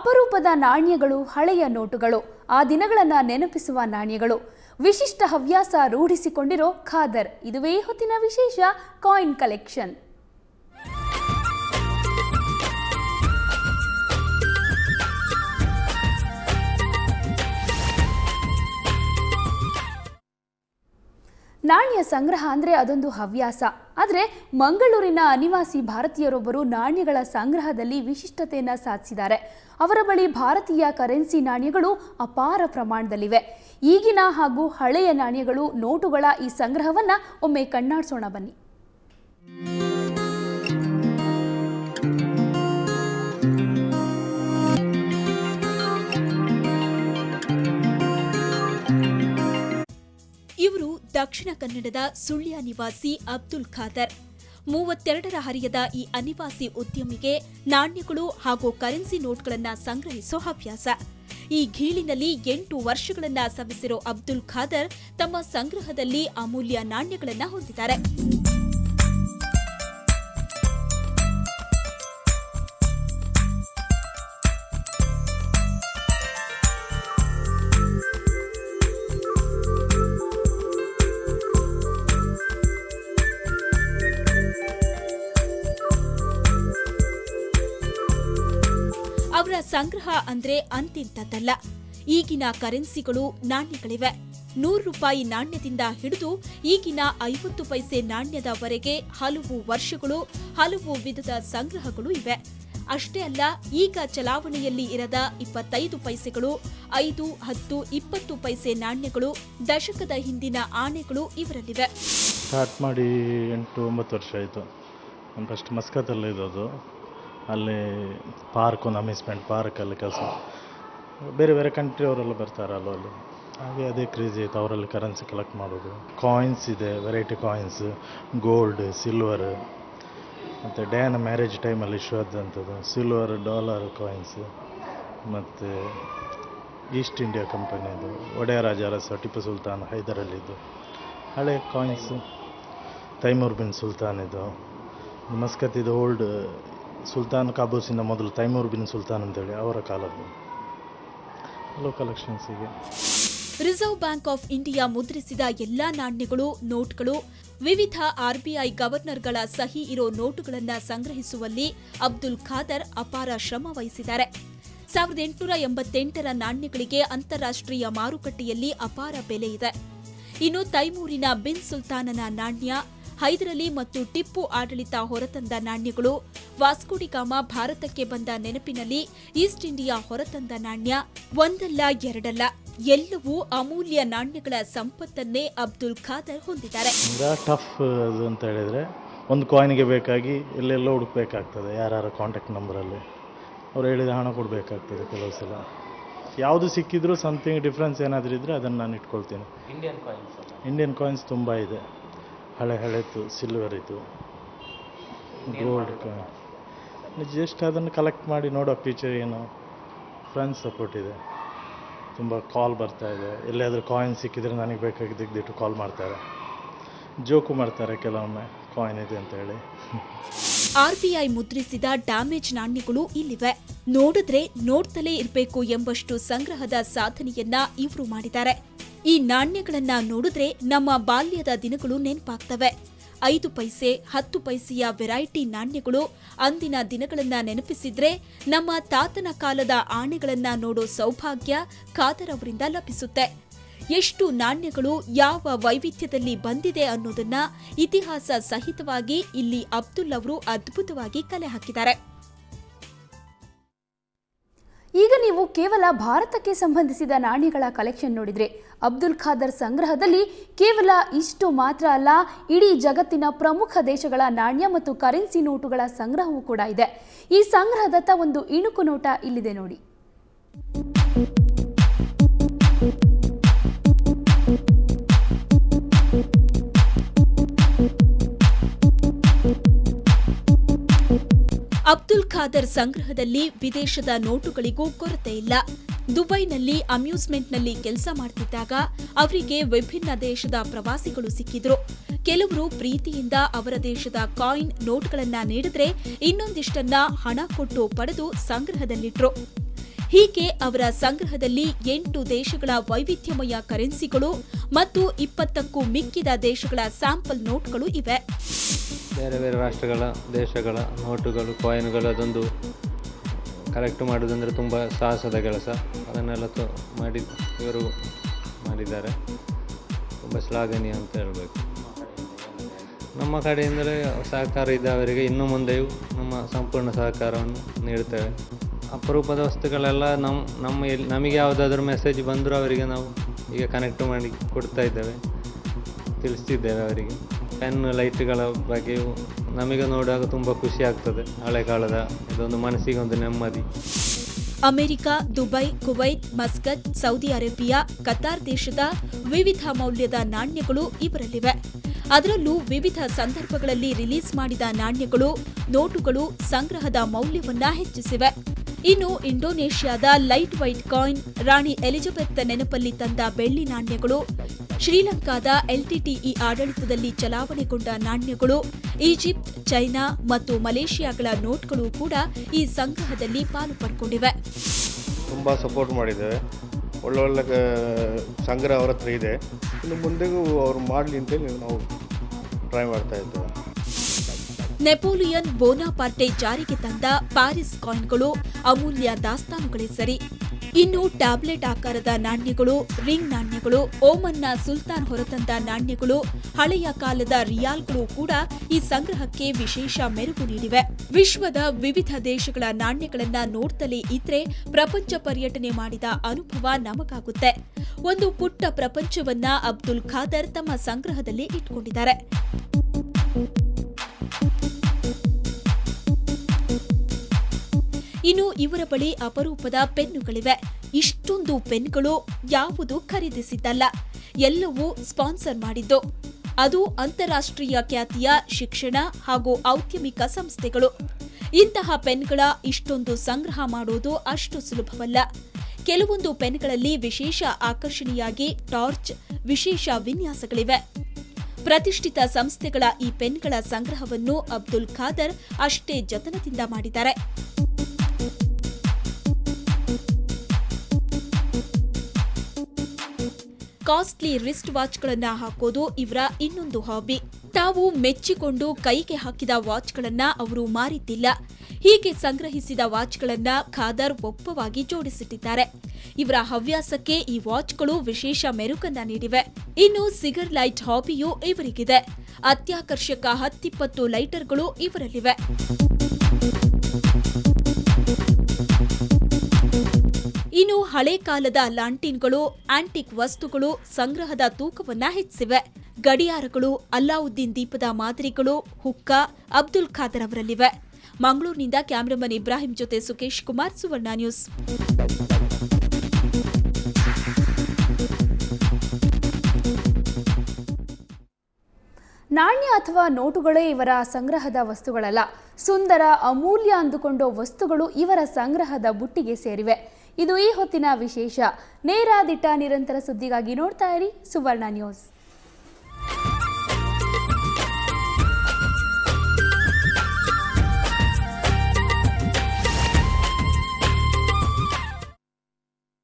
ಅಪರೂಪದ ನಾಣ್ಯಗಳು, ಹಳೆಯ ನೋಟುಗಳು, ಆ ದಿನಗಳನ್ನು ನೆನಪಿಸುವ ನಾಣ್ಯಗಳು, ವಿಶಿಷ್ಟ ಹವ್ಯಾಸ ರೂಢಿಸಿಕೊಂಡಿರೋ ಖಾದರ್. ಇದುವೇ ಹೊತ್ತಿನ ವಿಶೇಷ ಕಾಯಿನ್ ಕಲೆಕ್ಷನ್. ನಾಣ್ಯ ಸಂಗ್ರಹ ಅಂದರೆ ಅದೊಂದು ಹವ್ಯಾಸ. ಆದರೆ ಮಂಗಳೂರಿನ ಅನಿವಾಸಿ ಭಾರತೀಯರೊಬ್ಬರು ನಾಣ್ಯಗಳ ಸಂಗ್ರಹದಲ್ಲಿ ವಿಶಿಷ್ಟತೆಯನ್ನು ಸಾಧಿಸಿದ್ದಾರೆ. ಅವರ ಬಳಿ ಭಾರತೀಯ ಕರೆನ್ಸಿ ನಾಣ್ಯಗಳು ಅಪಾರ ಪ್ರಮಾಣದಲ್ಲಿವೆ. ಈಗಿನ ಹಾಗೂ ಹಳೆಯ ನಾಣ್ಯಗಳು, ನೋಟುಗಳ ಈ ಸಂಗ್ರಹವನ್ನು ಒಮ್ಮೆ ಕಣ್ಣಾಡಿಸೋಣ ಬನ್ನಿ. ಇವರು ದಕ್ಷಿಣ ಕನ್ನಡದ ಸುಳ್ಯ ನಿವಾಸಿ ಅಬ್ದುಲ್ ಖಾದರ್. 32ರ ಹರಿಯದ ಈ ಅನಿವಾಸಿ ಉದ್ಯಮಿಗೆ ನಾಣ್ಯಗಳು ಹಾಗೂ ಕರೆನ್ಸಿ ನೋಟ್ಗಳನ್ನು ಸಂಗ್ರಹಿಸೋ ಹವ್ಯಾಸ. ಈ ಗೀಳಿನಲ್ಲಿ 8 ವರ್ಷಗಳನ್ನ ಸವೆಸಿರೋ ಅಬ್ದುಲ್ ಖಾದರ್ ತಮ್ಮ ಸಂಗ್ರಹದಲ್ಲಿ ಅಮೂಲ್ಯ ನಾಣ್ಯಗಳನ್ನು ಹೊಂದಿದ್ದಾರೆ. ಅವರ ಸಂಗ್ರಹ ಅಂದ್ರೆ ಅಂತಿಂತದ್ದಲ್ಲ. ಈಗಿನ ಕರೆನ್ಸಿಗಳು, ನಾಣ್ಯಗಳಿವೆ. 100 ರೂಪಾಯಿ ನಾಣ್ಯದಿಂದ ಹಿಡಿದು ಈಗಿನ 50 ಪೈಸೆ ನಾಣ್ಯದವರೆಗೆ ಹಲವು ವರ್ಷಗಳು, ಹಲವು ವಿಧದ ಸಂಗ್ರಹಗಳು ಇವೆ. ಅಷ್ಟೇ ಅಲ್ಲ, ಈಗ ಚಲಾವಣೆಯಲ್ಲಿ ಇರದ 25 ಪೈಸೆಗಳು, 5, 10, 20 ಪೈಸೆ ನಾಣ್ಯಗಳು, ದಶಕದ ಹಿಂದಿನ ಆಣೆಗಳು ಇವರಲ್ಲಿವೆ. ಸ್ಟಾರ್ಟ್ ಮಾಡಿ 8-9 ವರ್ಷ ಆಯಿತು. ಫಸ್ಟ್ ಮಸ್ಕತ್ತಲ್ಲಿ ಇರೋದು. ಅಲ್ಲಿ ಪಾರ್ಕ್, ಒಂದು ಅಮ್ಯೂಸ್ಮೆಂಟ್ ಪಾರ್ಕಲ್ಲಿ ಕೆಲಸ. ಬೇರೆ ಬೇರೆ ಕಂಟ್ರಿಯವರೆಲ್ಲ ಬರ್ತಾರಲ್ಲ ಅಲ್ಲಿ, ಹಾಗೆ ಅದೇ ಕ್ರೇಜಿ ಆಯಿತು. ಅವರಲ್ಲಿ ಕರೆನ್ಸಿ ಕಲೆಕ್ಟ್ ಮಾಡೋದು. ಕಾಯಿನ್ಸ್ ಇದೆ, ವೆರೈಟಿ ಕಾಯಿನ್ಸ್, ಗೋಲ್ಡ್, ಸಿಲ್ವರ್, ಮತ್ತು ಡಯಾನ ಮ್ಯಾರೇಜ್ ಟೈಮಲ್ಲಿ ಇಶ್ಯೂ ಆದಂಥದ್ದು ಸಿಲ್ವರ್ ಡಾಲರ್ ಕಾಯಿನ್ಸ್, ಮತ್ತು ಈಸ್ಟ್ ಇಂಡಿಯಾ ಕಂಪನಿದು ಒಡೆಯ ರಾಜ ಅರಸ ಟಿಪ್ಪು ಸುಲ್ತಾನ್ ಹೈದರಲ್ಲಿದ್ದು ಹಳೆ ಕಾಯಿನ್ಸ್, ತೈಮೂರ್ ಬಿನ್ ಸುಲ್ತಾನ್ ಇದು, ಮಸ್ಕತ್ತಿದು ಓಲ್ಡ್ ಸುಲ್ತಾನ್ ಕಾಬೂಸಿನ ಮೊದಲು ತೈಮೂರ್ ಬಿನ್ ಸುಲ್ತಾನ್ ಅಂತೇಳಿ ಅವರ ಕಾಲದ್ದು ಹಲವು ಕಲೆಕ್ಷನ್ಸಿಗೆ. ರಿಸರ್ವ್ ಬ್ಯಾಂಕ್ ಆಫ್ ಇಂಡಿಯಾ ಮುದ್ರಿಸಿದ ಎಲ್ಲಾ ನಾಣ್ಯಗಳು, ನೋಟ್ಗಳು, ವಿವಿಧ ಆರ್ಬಿಐ ಗವರ್ನರ್ಗಳ ಸಹಿ ಇರೋ ನೋಟುಗಳನ್ನು ಸಂಗ್ರಹಿಸುವಲ್ಲಿ ಅಬ್ದುಲ್ ಖಾದರ್ ಅಪಾರ ಶ್ರಮ ವಹಿಸಿದ್ದಾರೆ. 1888ರ ನಾಣ್ಯಗಳಿಗೆ ಅಂತಾರಾಷ್ಟ್ರೀಯ ಮಾರುಕಟ್ಟೆಯಲ್ಲಿ ಅಪಾರ ಬೆಲೆ ಇದೆ. ಇನ್ನು ತೈಮೂರಿನ ಬಿನ್ ಸುಲ್ತಾನನ ನಾಣ್ಯ, ಹೈದರಲಿ ಮತ್ತು ಟಿಪ್ಪು ಆಡಳಿತ ಹೊರತಂದ ನಾಣ್ಯಗಳು, ವಾಸ್ಕೋಡಿಗಾಮ ಭಾರತಕ್ಕೆ ಬಂದ ನೆನಪಿನಲ್ಲಿ ಈಸ್ಟ್ ಇಂಡಿಯಾ ಹೊರತಂದ ನಾಣ್ಯ, ಒಂದಲ್ಲ ಎರಡಲ್ಲ, ಎಲ್ಲವೂ ಅಮೂಲ್ಯ ನಾಣ್ಯಗಳ ಸಂಪತ್ತನ್ನೇ ಅಬ್ದುಲ್ ಖಾದರ್ ಹೊಂದಿದ್ದಾರೆ. ಟಫ್ ಅದು ಅಂತ ಹೇಳಿದರೆ, ಒಂದು ಕಾಯಿನ್ಗೆ ಬೇಕಾಗಿ ಎಲ್ಲೆಲ್ಲೋ ಹುಡುಕಬೇಕಾಗ್ತದೆ. ಯಾರ್ಯಾರ ಕಾಂಟ್ಯಾಕ್ಟ್ ನಂಬರಲ್ಲಿ ಅವ್ರು ಹೇಳಿದ ಹಣ ಕೊಡಬೇಕಾಗ್ತದೆ. ಕೆಲವು ಸಲ ಯಾವುದು ಸಿಕ್ಕಿದ್ರು ಸಮಥಿಂಗ್ ಡಿಫ್ರೆನ್ಸ್ ಏನಾದರೂ ಇದ್ದರೆ ಅದನ್ನು ನಾನು ಇಟ್ಕೊಳ್ತೀನಿ. ಇಂಡಿಯನ್ ಕಾಯಿನ್ಸ್ ತುಂಬ ಇದೆ. ಹಳೆತು, ಸಿಲ್ವರ್ ಇತ್ತು, ಗೋಲ್ಡ್ ಕಾಯಿನ್. ಜಸ್ಟ್ ಅದನ್ನು ಕಲೆಕ್ಟ್ ಮಾಡಿ ನೋಡೋ ಫ್ಯೂಚರ್ ಏನು. ಫ್ರೆಂಡ್ಸ್ ಸಪೋರ್ಟ್ ಇದೆ, ತುಂಬ ಕಾಲ್ ಬರ್ತಾ ಇದೆ. ಎಲ್ಲಿಯಾದರೂ ಕಾಯಿನ್ ಸಿಕ್ಕಿದ್ರೆ ನನಗೆ ಬೇಕಾಗಿದ್ದು ಕಾಲ್ ಮಾಡ್ತಾರೆ, ಜೋಕು ಮಾಡ್ತಾರೆ ಕೆಲವೊಮ್ಮೆ ಕಾಯಿನ್ ಇದೆ ಅಂತ ಹೇಳಿ. ಆರ್ಬಿಐ ಮುದ್ರಿಸಿದ ಡ್ಯಾಮೇಜ್ ನಾಣ್ಯಗಳು ಇಲ್ಲಿವೆ. ನೋಡಿದ್ರೆ ನೋಡ್ತಲೇ ಇರಬೇಕು ಎಂಬಷ್ಟು ಸಂಗ್ರಹದ ಸಾಧನೆಯನ್ನ ಇವರು ಮಾಡಿದ್ದಾರೆ. ಈ ನಾಣ್ಯಗಳನ್ನ ನೋಡಿದ್ರೆ ನಮ್ಮ ಬಾಲ್ಯದ ದಿನಗಳು ನೆನಪಾಗ್ತವೆ. 5 ಪೈಸೆ, 10 ಪೈಸೆಯ ವೆರೈಟಿ ನಾಣ್ಯಗಳು ಅಂದಿನ ದಿನಗಳನ್ನ ನೆನಪಿಸಿದ್ರೆ ನಮ್ಮ ತಾತನ ಕಾಲದ ಆಣೆಗಳನ್ನ ನೋಡೋ ಸೌಭಾಗ್ಯ ಖಾದರ್ ಅವರಿಂದ ಲಭಿಸುತ್ತೆ. ಎಷ್ಟು ನಾಣ್ಯಗಳು ಯಾವ ವೈವಿಧ್ಯದಲ್ಲಿ ಬಂದಿದೆ ಅನ್ನೋದನ್ನ ಇತಿಹಾಸ ಸಹಿತವಾಗಿ ಇಲ್ಲಿ ಅಬ್ದುಲ್ ಅವರು ಅದ್ಭುತವಾಗಿ ಕಲೆ ಹಾಕಿದ್ದಾರೆ. ಈಗ ನೀವು ಕೇವಲ ಭಾರತಕ್ಕೆ ಸಂಬಂಧಿಸಿದ ನಾಣ್ಯಗಳ ಕಲೆಕ್ಷನ್ ನೋಡಿದ್ರೆ, ಅಬ್ದುಲ್ ಖಾದರ್ ಸಂಗ್ರಹದಲ್ಲಿ ಕೇವಲ ಇಷ್ಟು ಮಾತ್ರ ಅಲ್ಲ, ಇಡೀ ಜಗತ್ತಿನ ಪ್ರಮುಖ ದೇಶಗಳ ನಾಣ್ಯ ಮತ್ತು ಕರೆನ್ಸಿ ನೋಟುಗಳ ಸಂಗ್ರಹವೂ ಕೂಡ ಇದೆ. ಈ ಸಂಗ್ರಹದತ್ತ ಒಂದು ಇಣುಕು ನೋಟ ಇಲ್ಲಿದೆ ನೋಡಿ. ಅಬ್ದುಲ್ ಖಾದರ್ ಸಂಗ್ರಹದಲ್ಲಿ ವಿದೇಶದ ನೋಟುಗಳಿಗೂ ಕೊರತೆ ಇಲ್ಲ. ದುಬೈನಲ್ಲಿ ಅಮ್ಯೂಸ್ಮೆಂಟ್ನಲ್ಲಿ ಕೆಲಸ ಮಾಡ್ತಿದ್ದಾಗ ಅವರಿಗೆ ವಿಭಿನ್ನ ದೇಶದ ಪ್ರವಾಸಿಗಳು ಸಿಕ್ಕಿದ್ರು. ಕೆಲವರು ಪ್ರೀತಿಯಿಂದ ಅವರ ದೇಶದ ಕಾಯಿನ್ ನೋಟ್ಗಳನ್ನ ನೀಡಿದ್ರೆ ಇನ್ನೊಂದಿಷ್ಟನ್ನ ಹಣ ಕೊಟ್ಟು ಪಡೆದು ಸಂಗ್ರಹದಲ್ಲಿಟ್ರು. ಹೀಗೆ ಅವರ ಸಂಗ್ರಹದಲ್ಲಿ 8 ದೇಶಗಳ ವೈವಿಧ್ಯಮಯ ಕರೆನ್ಸಿಗಳು ಮತ್ತು 20ಕ್ಕೂ ಮಿಕ್ಕಿದ ದೇಶಗಳ ಸ್ಯಾಂಪಲ್ ನೋಟ್ಗಳು ಇವೆ. ಬೇರೆ ಬೇರೆ ರಾಷ್ಟ್ರಗಳ ದೇಶಗಳ ನೋಟುಗಳು ಕಾಯಿನ್ಗಳು ಅದೊಂದು ಕಲೆಕ್ಟ್ ಮಾಡೋದಂದರೆ ತುಂಬ ಸಾಹಸದ ಕೆಲಸ. ಅದನ್ನೆಲ್ಲ ಇವರು ಮಾಡಿದ್ದಾರೆ. ತುಂಬ ಶ್ಲಾಘನೀಯ ಅಂತ ಹೇಳಬೇಕು. ನಮ್ಮ ಕಡೆಯಿಂದಲೇ ಸಹಕಾರ ಇದ್ದವರಿಗೆ ಇನ್ನು ಮುಂದೆಯೂ ನಮ್ಮ ಸಂಪೂರ್ಣ ಸಹಕಾರವನ್ನು ನೀಡುತ್ತೇವೆ. ಅಪರೂಪದ ವಸ್ತುಗಳೆಲ್ಲ ನಮಗೆ ಯಾವುದಾದ್ರೂ ಮೆಸೇಜ್ ಬಂದರೂ ಅವರಿಗೆ ನಾವು ಈಗ ಕನೆಕ್ಟ್ ಮಾಡಿ ಕೊಡ್ತಾ ಇದ್ದೇವೆ, ತಿಳಿಸ್ತಿದ್ದೇವೆ ಅವರಿಗೆ. ಪೆನ್ ಲೈಟ್ಗಳ ಬಗ್ಗೆಯೂ ನಮಗೆ ನೋಡುವಾಗ ತುಂಬ ಖುಷಿ ಆಗ್ತದೆ. ಹಳೆ ಕಾಲದ ಇದೊಂದು ಮನಸ್ಸಿಗೆ ಒಂದು ನೆಮ್ಮದಿ. America, Dubai, Kuwait, Muscat, Saudi Arabia, Qatar ದೇಶದ ವಿವಿಧ ಮೌಲ್ಯದ ನಾಣ್ಯಗಳು ಇವರಲ್ಲಿವೆ. ಅದರಲ್ಲೂ ವಿವಿಧ ಸಂದರ್ಭಗಳಲ್ಲಿ ರಿಲೀಸ್ ಮಾಡಿದ ನಾಣ್ಯಗಳು, ನೋಟುಗಳು ಸಂಗ್ರಹದ ಮೌಲ್ಯವನ್ನ ಹೆಚ್ಚಿಸಿವೆ. ಇನ್ನು ಇಂಡೋನೇಷ್ಯಾದ ಲೈಟ್ ವೈಟ್ ಕಾಯಿನ್, ರಾಣಿ ಎಲಿಜಬೆತ್ ನೆನಪಲ್ಲಿ ತಂದ ಬೆಳ್ಳಿ ನಾಣ್ಯಗಳು, ಶ್ರೀಲಂಕಾದ ಎಲ್ಟಿಟಿಇ ಆಡಳಿತದಲ್ಲಿ ಚಲಾವಣೆಗೊಂಡ ನಾಣ್ಯಗಳು, ಈಜಿಪ್ಟ್, ಚೈನಾ ಮತ್ತು ಮಲೇಷಿಯಾಗಳ ನೋಟ್ಗಳು ಕೂಡ ಈ ಸಂಗ್ರಹದಲ್ಲಿ ಪಾಲು ಪಡ್ಕೊಂಡಿವೆ. ತುಂಬ ಸಪೋರ್ಟ್ ಮಾಡಿದ್ದೇವೆ. ಒಳ್ಳೊಳ್ಳೆ ಸಂಗ್ರಹ ಅವರ ಹತ್ರ ಇದೆ. ಇನ್ನು ಮುಂದೆಗೂ ಅವರು ಮಾಡಲಿ ಅಂತೇಳಿ ನಾವು ಟ್ರೈ ಮಾಡ್ತಾ ಇದ್ದೇವೆ. ನೆಪೋಲಿಯನ್ ಬೋನಾಪಾರ್ಟೆ ಜಾರಿಗೆ ತಂದ ಪ್ಯಾರಿಸ್ ಕಾಯಿನ್ಗಳು ಅಮೂಲ್ಯ ದಾಸ್ತಾನುಗಳೇ ಸರಿ. ಇನ್ನು ಟ್ಯಾಬ್ಲೆಟ್ ಆಕಾರದ ನಾಣ್ಯಗಳು, ರಿಂಗ್ ನಾಣ್ಯಗಳು, ಓಮನ್ನ ಸುಲ್ತಾನ್ ಹೊರತಂದ ನಾಣ್ಯಗಳು, ಹಳೆಯ ಕಾಲದ ರಿಯಾಲ್ಗಳು ಕೂಡ ಈ ಸಂಗ್ರಹಕ್ಕೆ ವಿಶೇಷ ಮೆರುಗು ನೀಡಿವೆ. ವಿಶ್ವದ ವಿವಿಧ ದೇಶಗಳ ನಾಣ್ಯಗಳನ್ನ ನೋಡ್ತಲೇ ಇದ್ರೆ ಪ್ರಪಂಚ ಪರ್ಯಟನೆ ಮಾಡಿದ ಅನುಭವ ನಮಗಾಗುತ್ತೆ. ಒಂದು ಪುಟ್ಟ ಪ್ರಪಂಚವನ್ನ ಅಬ್ದುಲ್ ಖಾದರ್ ತಮ್ಮ ಸಂಗ್ರಹದಲ್ಲಿ ಇಟ್ಕೊಂಡಿದ್ದಾರೆ. ಇನ್ನು ಇವರ ಬಳಿ ಅಪರೂಪದ ಪೆನ್ನುಗಳಿವೆ. ಇಷ್ಟೊಂದು ಪೆನ್ಗಳು ಯಾವುದು ಖರೀದಿಸಿದ್ದಲ್ಲ, ಎಲ್ಲವೂ ಸ್ಪಾನ್ಸರ್ ಮಾಡಿದ್ದು. ಅದು ಅಂತಾರಾಷ್ಟ್ರೀಯ ಖ್ಯಾತಿಯ ಶಿಕ್ಷಣ ಹಾಗೂ ಔದ್ಯಮಿಕ ಸಂಸ್ಥೆಗಳು. ಇಂತಹ ಪೆನ್ಗಳ ಇಷ್ಟೊಂದು ಸಂಗ್ರಹ ಮಾಡೋದು ಅಷ್ಟು ಸುಲಭವಲ್ಲ. ಕೆಲವೊಂದು ಪೆನ್ಗಳಲ್ಲಿ ವಿಶೇಷ ಆಕರ್ಷಣೆಯಾಗಿ ಟಾರ್ಚ್, ವಿಶೇಷ ವಿನ್ಯಾಸಗಳಿವೆ. ಪ್ರತಿಷ್ಠಿತ ಸಂಸ್ಥೆಗಳ ಈ ಪೆನ್ಗಳ ಸಂಗ್ರಹವನ್ನು ಅಬ್ದುಲ್ ಖಾದರ್ ಅಷ್ಟೇ ಜತನದಿಂದ ಮಾಡಿದ್ದಾರೆ. ಕಾಸ್ಟ್ಲಿ ರಿಸ್ಟ್ ವಾಚ್ಗಳನ್ನ ಹಾಕೋದು ಇವರ ಇನ್ನೊಂದು ಹಾಬಿ. ತಾವು ಮೆಚ್ಚಿಕೊಂಡು ಕೈಗೆ ಹಾಕಿದ ವಾಚ್ಗಳನ್ನ ಅವರು ಮಾರಿದ್ದಿಲ್ಲ. ಹೀಗೆ ಸಂಗ್ರಹಿಸಿದ ವಾಚ್ಗಳನ್ನ ಖಾದರ್ ಒಪ್ಪವಾಗಿ ಜೋಡಿಸಿಟ್ಟಿದ್ದಾರೆ. ಇವರ ಹವ್ಯಾಸಕ್ಕೆ ಈ ವಾಚ್ಗಳು ವಿಶೇಷ ಮೆರುಗನ್ನ ನೀಡಿವೆ. ಇನ್ನು ಸಿಗರ್ ಲೈಟ್ ಹಾಬಿಯೂ ಇವರಿಗಿದೆ. ಅತ್ಯಾಕರ್ಷಕ 10-20 ಲೈಟರ್ಗಳು ಇವರಲ್ಲಿವೆ. ಇನ್ನು ಹಳೆ ಕಾಲದ ಲಾಂಟೀನ್ಗಳು, ಆಂಟಿಕ್ ವಸ್ತುಗಳು ಸಂಗ್ರಹದ ತೂಕವನ್ನ ಹೆಚ್ಚಿಸಿವೆ. ಗಡಿಯಾರಗಳು, ಅಲ್ಲಾವುದ್ದೀನ್ ದೀಪದ ಮಾದರಿಗಳು, ಹುಕ್ಕ ಅಬ್ದುಲ್ ಖಾದರ್ ಅವರಲ್ಲಿವೆ. ಮಂಗಳೂರಿನಿಂದ ಕ್ಯಾಮರಾಮನ್ ಇಬ್ರಾಹಿಂ ಜೊತೆ ಸುಕೇಶ್ ಕುಮಾರ್, ಸುವರ್ಣ ನ್ಯೂಸ್. ನಾಣ್ಯ ಅಥವಾ ನೋಟುಗಳೇ ಇವರ ಸಂಗ್ರಹದ ವಸ್ತುಗಳಲ್ಲ. ಸುಂದರ, ಅಮೂಲ್ಯ ಅಂದುಕೊಂಡ ವಸ್ತುಗಳು ಇವರ ಸಂಗ್ರಹದ ಬುಟ್ಟಿಗೆ ಸೇರಿವೆ. ಇದು ಈ ಹೊತ್ತಿನ ವಿಶೇಷ. ನೇರ ದಿಟ್ಟ ನಿರಂತರ ಸುದ್ದಿಗಾಗಿ ನೋಡ್ತಾ ಇರಿ ಸುವರ್ಣ ನ್ಯೂಸ್.